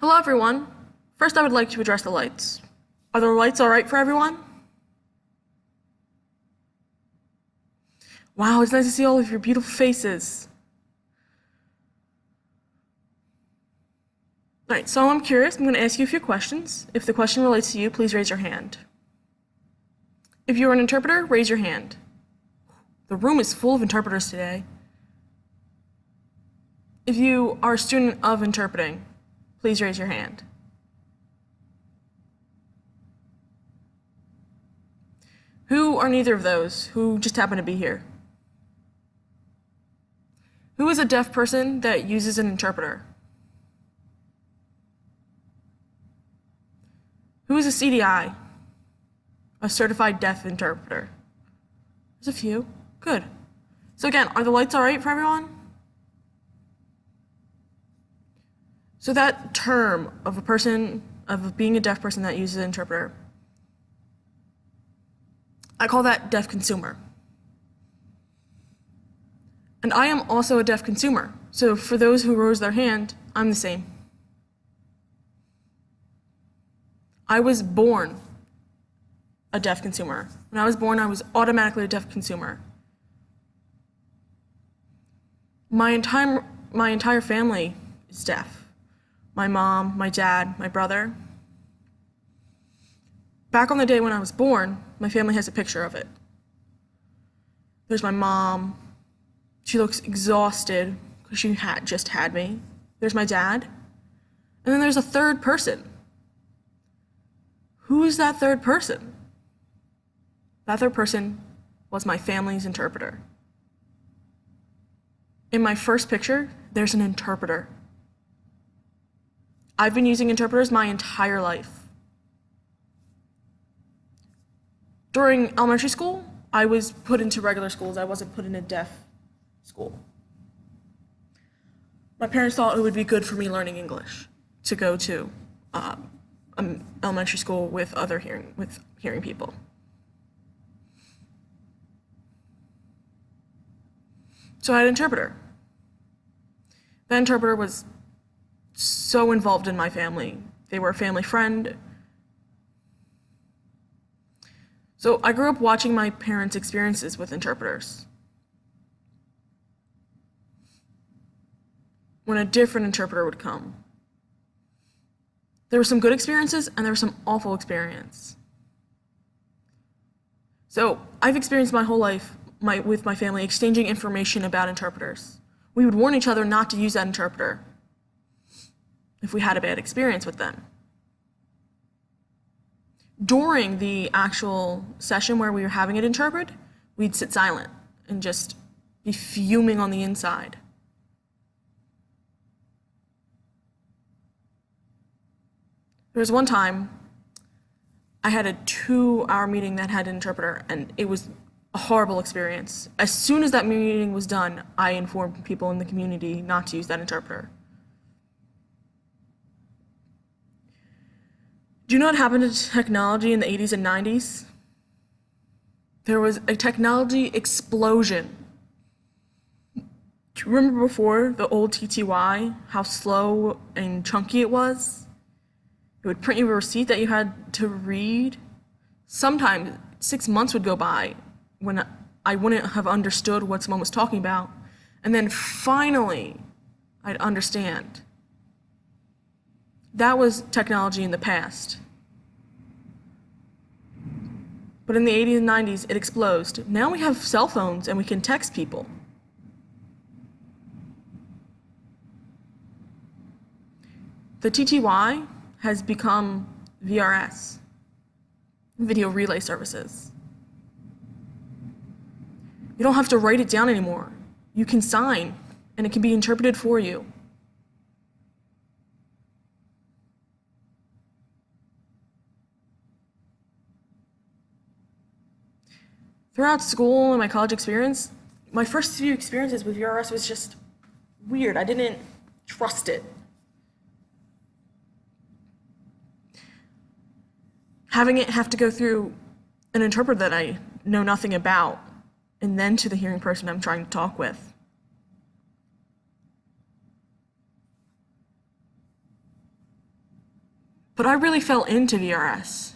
Hello everyone. First I would like to address the lights. Are the lights alright for everyone? Wow, it's nice to see all of your beautiful faces. Alright, so I'm curious. I'm going to ask you a few questions. If the question relates to you, please raise your hand. If you're an interpreter, raise your hand. The room is full of interpreters today. If you are a student of interpreting, please raise your hand. Who are neither of those? Who just happen to be here? Who is a deaf person that uses an interpreter? Who is a CDI? A certified deaf interpreter? There's a few. Good. So again, are the lights alright for everyone? So that term of being a deaf person that uses an interpreter, I call that deaf consumer. And I am also a deaf consumer. So for those who rose their hand, I'm the same. I was born a deaf consumer. When I was born, I was automatically a deaf consumer. My entire family is deaf. My mom, my dad, my brother. Back on the day when I was born, my family has a picture of it. There's my mom. She looks exhausted because she just had me. There's my dad. And then there's a third person. Who is that third person? That third person was my family's interpreter. In my first picture, there's an interpreter. I've been using interpreters my entire life. During elementary school, I was put into regular schools. I wasn't put in a deaf school. My parents thought it would be good for me learning English to go to elementary school with hearing people. So I had an interpreter. That interpreter was so involved in my family. They were a family friend. So I grew up watching my parents' experiences with interpreters. When a different interpreter would come, there were some good experiences and there were some awful experiences. So I've experienced my whole life with my family exchanging information about interpreters. We would warn each other not to use that interpreter if we had a bad experience with them. During the actual session where we were having it interpreted, we'd sit silent and just be fuming on the inside. There was one time I had a 2-hour meeting that had an interpreter, and it was a horrible experience. As soon as that meeting was done, I informed people in the community not to use that interpreter. Do you know what happened to technology in the 80s and 90s? There was a technology explosion. Do you remember before the old TTY, how slow and chunky it was? It would print you a receipt that you had to read. Sometimes 6 months would go by when I wouldn't have understood what someone was talking about. And then finally, I'd understand. That was technology in the past. But in the 80s and 90s, it exploded. Now we have cell phones and we can text people. The TTY has become VRS, video relay services. You don't have to write it down anymore. You can sign, and it can be interpreted for you. Throughout school and my college experience, my first few experiences with VRS was just weird. I didn't trust it. Having it have to go through an interpreter that I know nothing about, and then to the hearing person I'm trying to talk with. But I really fell into VRS.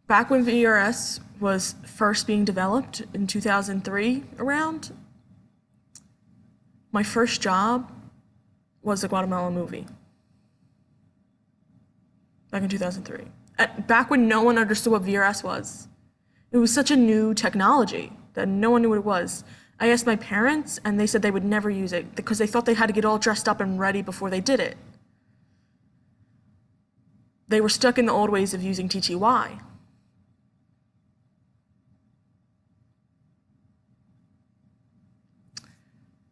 Back when VRS was first being developed in 2003 around, my first job was a Guatemala movie. Back in 2003. Back when no one understood what VRS was. It was such a new technology that no one knew what it was. I asked my parents, and they said they would never use it because they thought they had to get all dressed up and ready before they did it. They were stuck in the old ways of using TTY.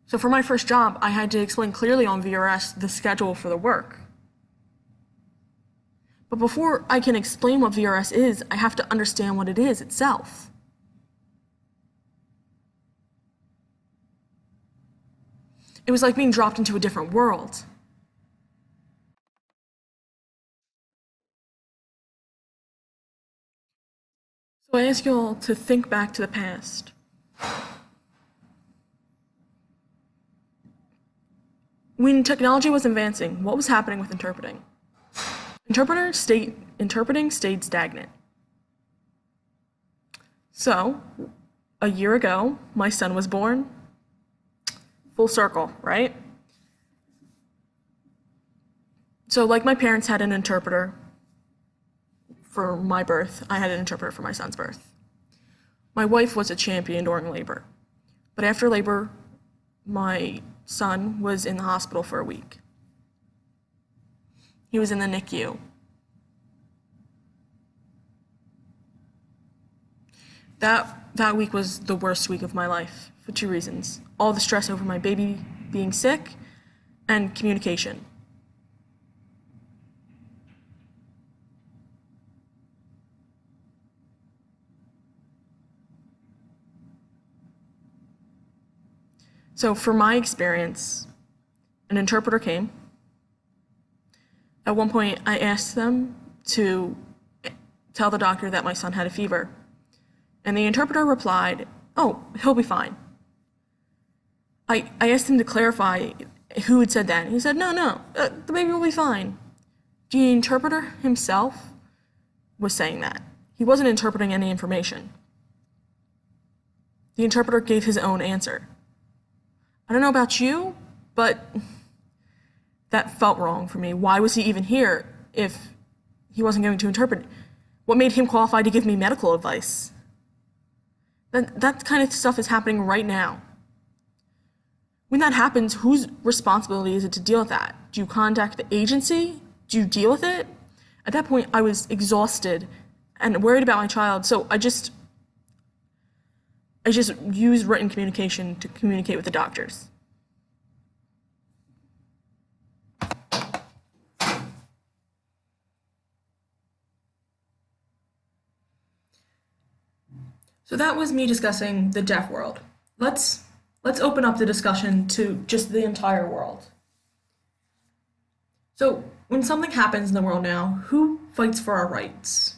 So for my first job, I had to explain clearly on VRS the schedule for the work. But before I can explain what VRS is, I have to understand what it is itself. It was like being dropped into a different world. So I ask you all to think back to the past. When technology was advancing, what was happening with interpreting? Interpreting stayed stagnant. So, a year ago, my son was born. Full circle, right? So, like my parents had an interpreter for my birth, I had an interpreter for my son's birth. My wife was a champion during labor. But after labor, my son was in the hospital for a week. He was in the NICU. That week was the worst week of my life for two reasons. All the stress over my baby being sick and communication. So for my experience, an interpreter came. At one point, I asked them to tell the doctor that my son had a fever. And the interpreter replied, "Oh, he'll be fine." I asked him to clarify who had said that. And he said, no, the baby will be fine. The interpreter himself was saying that. He wasn't interpreting any information. The interpreter gave his own answer. I don't know about you, but that felt wrong for me. Why was he even here if he wasn't going to interpret? What made him qualified to give me medical advice? That kind of stuff is happening right now. When that happens, whose responsibility is it to deal with that? Do you contact the agency? Do you deal with it? At that point, I was exhausted and worried about my child, so I just used written communication to communicate with the doctors. So that was me discussing the deaf world. Let's open up the discussion to just the entire world. So when something happens in the world now, who fights for our rights?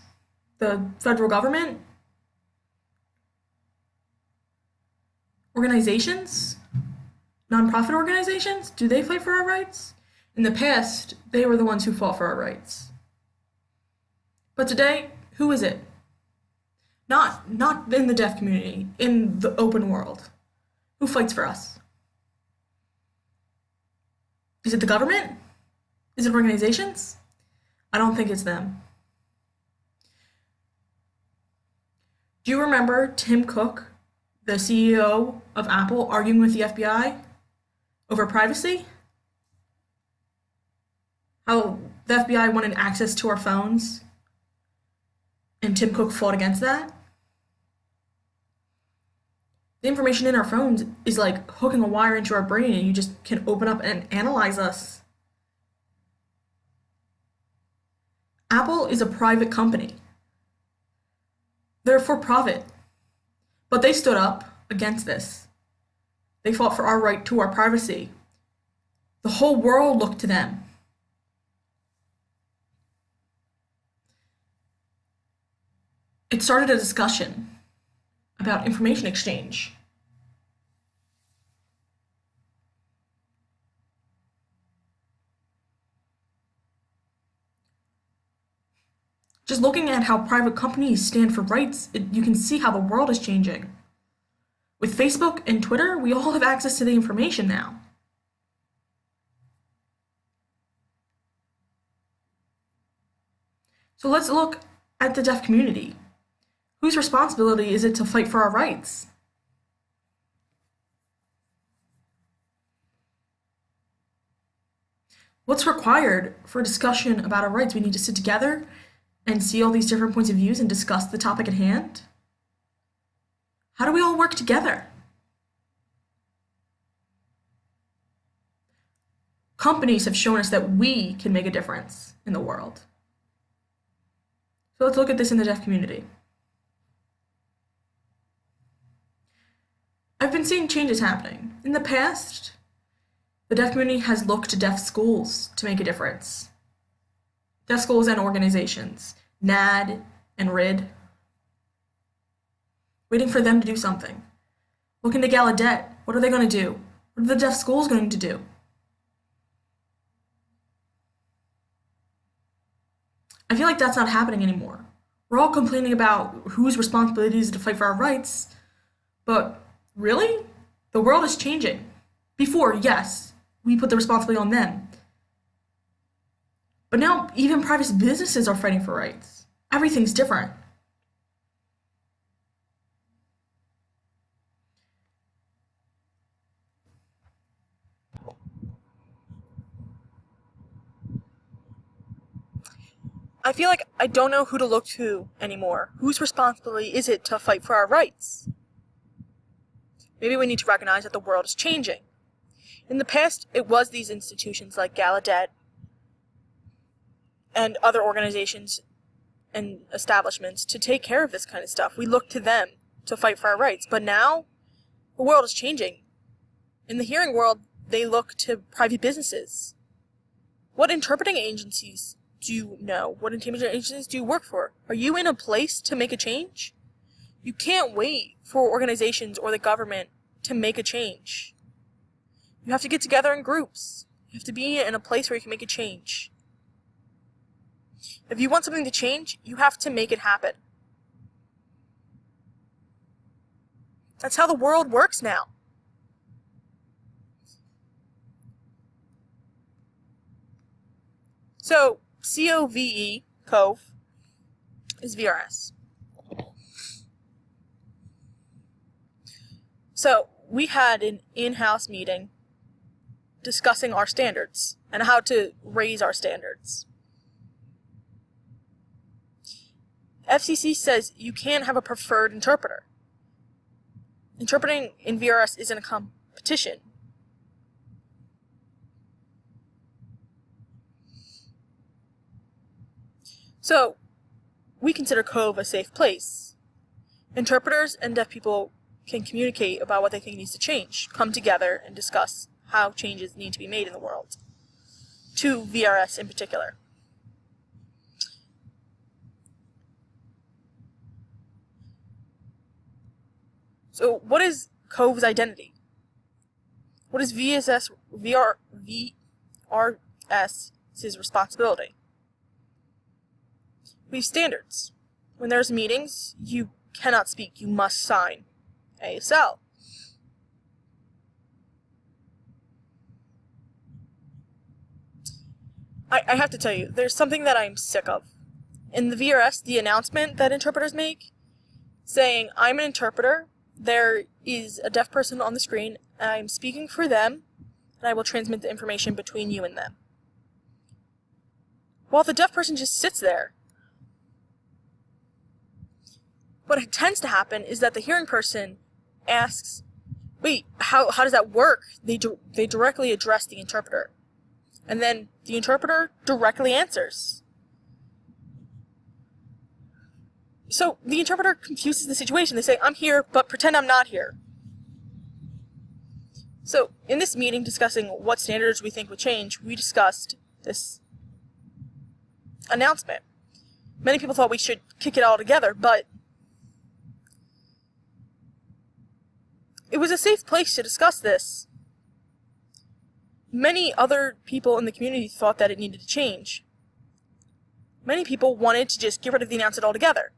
The federal government? Organizations? Nonprofit organizations? Do they fight for our rights? In the past, they were the ones who fought for our rights. But today, who is it? Not in the deaf community, in the open world. Who fights for us? Is it the government? Is it organizations? I don't think it's them. Do you remember Tim Cook, the CEO of Apple, arguing with the FBI over privacy? How the FBI wanted access to our phones, and Tim Cook fought against that? The information in our phones is like hooking a wire into our brain and you just can open up and analyze us. Apple is a private company. They're for profit. But they stood up against this. They fought for our right to our privacy. The whole world looked to them. It started a discussion about information exchange. Just looking at how private companies stand for rights, you can see how the world is changing. With Facebook and Twitter, we all have access to the information now. So let's look at the deaf community. Whose responsibility is it to fight for our rights? What's required for a discussion about our rights? We need to sit together and see all these different points of views and discuss the topic at hand. How do we all work together? Companies have shown us that we can make a difference in the world. So let's look at this in the deaf community. I've been seeing changes happening. In the past, the deaf community has looked to deaf schools to make a difference. Deaf schools and organizations, NAD and RID, waiting for them to do something. Looking to Gallaudet, what are they going to do? What are the deaf schools going to do? I feel like that's not happening anymore. We're all complaining about whose responsibility is to fight for our rights, but really? The world is changing. Before, yes, we put the responsibility on them. But now even private businesses are fighting for rights. Everything's different. I feel like I don't know who to look to anymore. Whose responsibility is it to fight for our rights? Maybe we need to recognize that the world is changing. In the past, it was these institutions like Gallaudet and other organizations and establishments to take care of this kind of stuff. We look to them to fight for our rights. But now, the world is changing. In the hearing world, they look to private businesses. What interpreting agencies do you know? What interpreting agencies do you work for? Are you in a place to make a change? You can't wait for organizations or the government to make a change. You have to get together in groups. You have to be in a place where you can make a change. If you want something to change, you have to make it happen. That's how the world works now. So, COVE, COVE, is VRS. So, we had an in-house meeting discussing our standards and how to raise our standards. FCC says you can't have a preferred interpreter. Interpreting in VRS isn't a competition. So, we consider COVE a safe place. Interpreters and deaf people can communicate about what they think needs to change, come together and discuss how changes need to be made in the world, to VRS in particular. So what is COVE's identity? What is VRS's responsibility? We have standards. When there's meetings, you cannot speak, you must sign ASL. I have to tell you, there's something that I'm sick of. In the VRS, the announcement that interpreters make, saying, I'm an interpreter, there is a deaf person on the screen, and I'm speaking for them, and I will transmit the information between you and them. While the deaf person just sits there. What tends to happen is that the hearing person asks, wait, how does that work? They directly address the interpreter. And then the interpreter directly answers. So the interpreter confuses the situation. They say, I'm here, but pretend I'm not here. So in this meeting discussing what standards we think would change, we discussed this announcement. Many people thought we should kick it all together, but it was a safe place to discuss this. Many other people in the community thought that it needed to change. many people wanted to just get rid of the announcement altogether.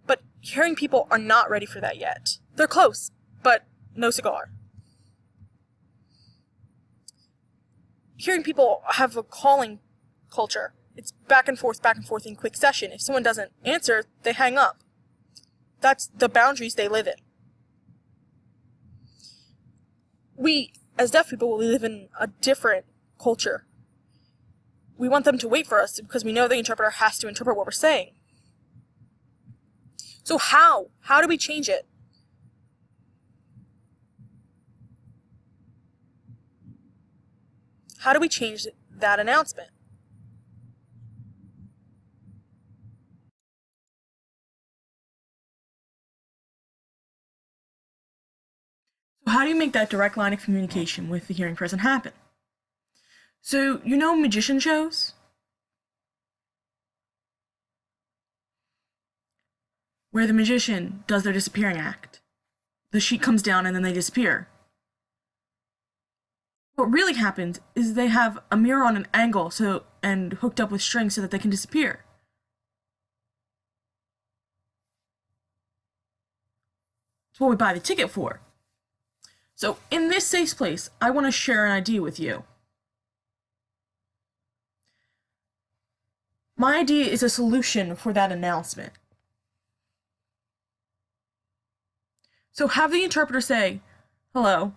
But hearing people are not ready for that yet. They're close, but no cigar. Hearing people have a calling culture. It's back and forth in quick session. If someone doesn't answer, they hang up. That's the boundaries they live in. We, as deaf people, we live in a different culture. We want them to wait for us because we know the interpreter has to interpret what we're saying. So how? How do we change it? How do we change that announcement? So how do you make that direct line of communication with the hearing person happen? So, you know magician shows? Where the magician does their disappearing act. The sheet comes down and then they disappear. What really happens is they have a mirror on an angle and hooked up with strings so that they can disappear. It's what we buy the ticket for. So in this safe place, I want to share an idea with you. My idea is a solution for that announcement. So have the interpreter say, "Hello,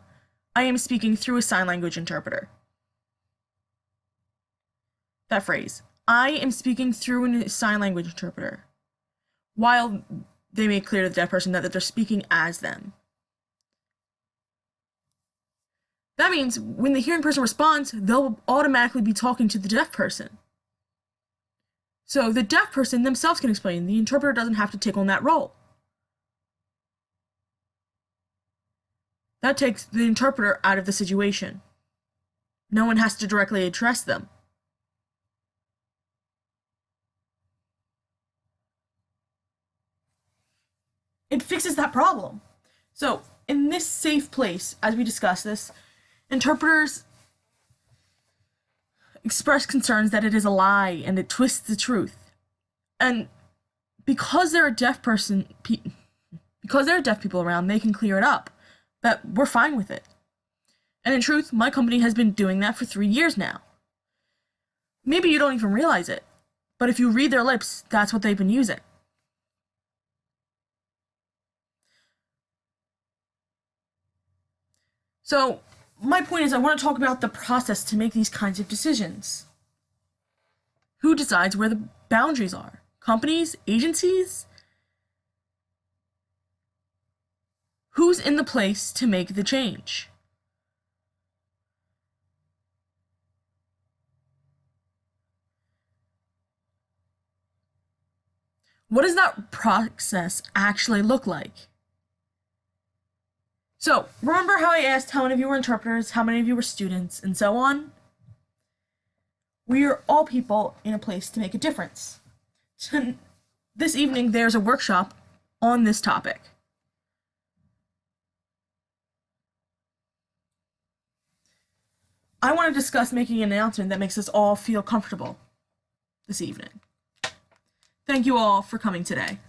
I am speaking through a sign language interpreter." That phrase, "I am speaking through a sign language interpreter," while they make clear to the deaf person that they're speaking as them. That means when the hearing person responds, they'll automatically be talking to the deaf person. So the deaf person themselves can explain. The interpreter doesn't have to take on that role. That takes the interpreter out of the situation. No one has to directly address them. It fixes that problem. So in this safe place, as we discuss this, interpreters express concerns that it is a lie and it twists the truth. And because there are deaf people around, they can clear it up. That we're fine with it. And in truth, my company has been doing that for 3 years now. Maybe you don't even realize it, but if you read their lips, that's what they've been using. So my point is I want to talk about the process to make these kinds of decisions. Who decides where the boundaries are? Companies? Agencies? Who's in the place to make the change? What does that process actually look like? So, remember how I asked how many of you were interpreters, how many of you were students, and so on? We are all people in a place to make a difference. This evening, there's a workshop on this topic. I want to discuss making an announcement that makes us all feel comfortable this evening. Thank you all for coming today.